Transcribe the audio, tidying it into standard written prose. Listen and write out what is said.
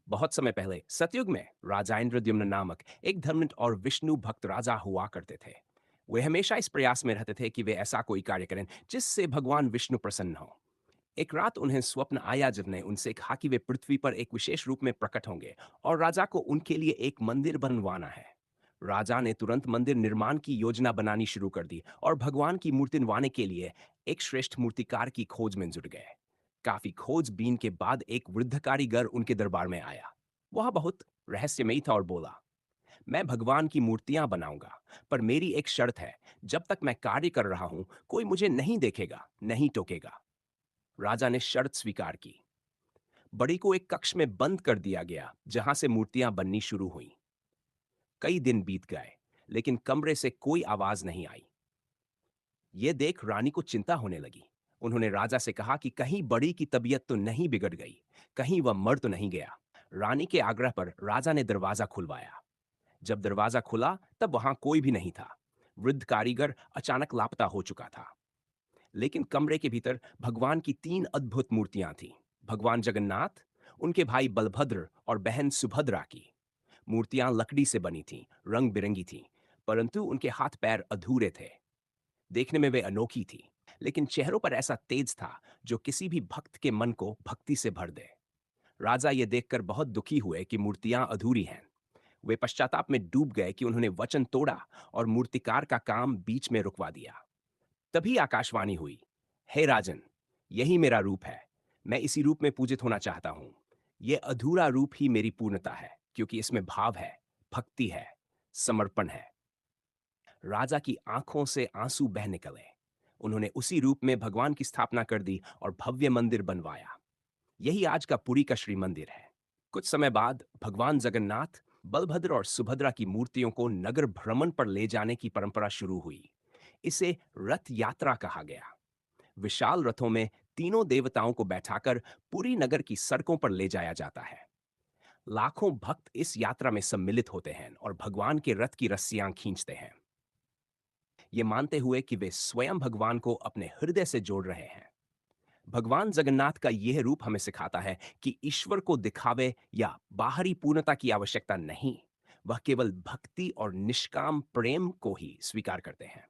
बहुत समय पहले सतयुग में राजा इंद्रद्युम्न नामक एक धर्मिष्ठ और विष्णु भक्त राजा हुआ करते थे। वे हमेशा इस प्रयास में रहते थे कि वे ऐसा कोई कार्य करें जिससे भगवान विष्णु प्रसन्न हो। एक रात उन्हें स्वप्न आया जब ने उनसे कहा कि वे पृथ्वी पर एक विशेष रूप में प्रकट होंगे और राजा को उनके लिए एक मंदिर बनवाना है। राजा ने तुरंत मंदिर निर्माण की योजना बनानी शुरू कर दी और भगवान की मूर्ति बनवाने के लिए एक श्रेष्ठ मूर्तिकार की खोज में जुट गए। काफी खोजबीन के बाद एक वृद्ध कारीगर उनके दरबार में आया। वह बहुत रहस्यमयी था और बोला, मैं भगवान की मूर्तियां बनाऊंगा, पर मेरी एक शर्त है। जब तक मैं कार्य कर रहा हूं कोई मुझे नहीं देखेगा, नहीं टोकेगा। राजा ने शर्त स्वीकार की। बड़ी को एक कक्ष में बंद कर दिया गया जहां से मूर्तियां बननी शुरू हुईं। कई दिन बीत गए, लेकिन कमरे से कोई आवाज नहीं आई। ये देख रानी को चिंता होने लगी। उन्होंने राजा से कहा कि कहीं बड़ी की तबीयत तो नहीं बिगड़ गई, कहीं वह मर तो नहीं गया। रानी के आग्रह पर राजा ने दरवाजा खुलवाया। जब दरवाजा खुला तब वहां कोई भी नहीं था। वृद्ध कारीगर अचानक लापता हो चुका था। लेकिन कमरे के भीतर भगवान की तीन अद्भुत मूर्तियां थीं। भगवान जगन्नाथ, उनके भाई बलभद्र और बहन सुभद्रा की। मूर्तियां लकड़ी से बनी थीं, रंग बिरंगी थीं, परंतु उनके हाथ पैर अधूरे थे। देखने में वे अनोखी थी, लेकिन चेहरों पर ऐसा तेज था जो किसी भी भक्त के मन को भक्ति से भर दे। राजा ये देखकर बहुत दुखी हुए कि मूर्तियां अधूरी हैं। वे पश्चाताप में डूब गए कि उन्होंने वचन तोड़ा और मूर्तिकार का काम बीच में रुकवा दिया। तभी आकाशवाणी हुई, हे राजन, यही मेरा रूप है। मैं इसी रूप में पूजित होना चाहता हूं। यह अधूरा रूप ही मेरी पूर्णता है, क्योंकि इसमें भाव है, भक्ति है, समर्पण है। राजा की आंखों से आंसू बह निकले। उन्होंने उसी रूप में भगवान की स्थापना कर दी और भव्य मंदिर बनवाया। यही आज का पुरी का श्री मंदिर है। कुछ समय बाद भगवान जगन्नाथ, बलभद्र और सुभद्रा की मूर्तियों को नगर भ्रमण पर ले जाने की परंपरा शुरू हुई। इसे रथ यात्रा कहा गया। विशाल रथों में तीनों देवताओं को बैठाकर पूरी नगर की सड़कों पर ले जाया जाता है। लाखों भक्त इस यात्रा में सम्मिलित होते हैं और भगवान के रथ की रस्सियां खींचते हैं, ये मानते हुए कि वे स्वयं भगवान को अपने हृदय से जोड़ रहे हैं। भगवान जगन्नाथ का यह रूप हमें सिखाता है कि ईश्वर को दिखावे या बाहरी पूर्णता की आवश्यकता नहीं। वह केवल भक्ति और निष्काम प्रेम को ही स्वीकार करते हैं।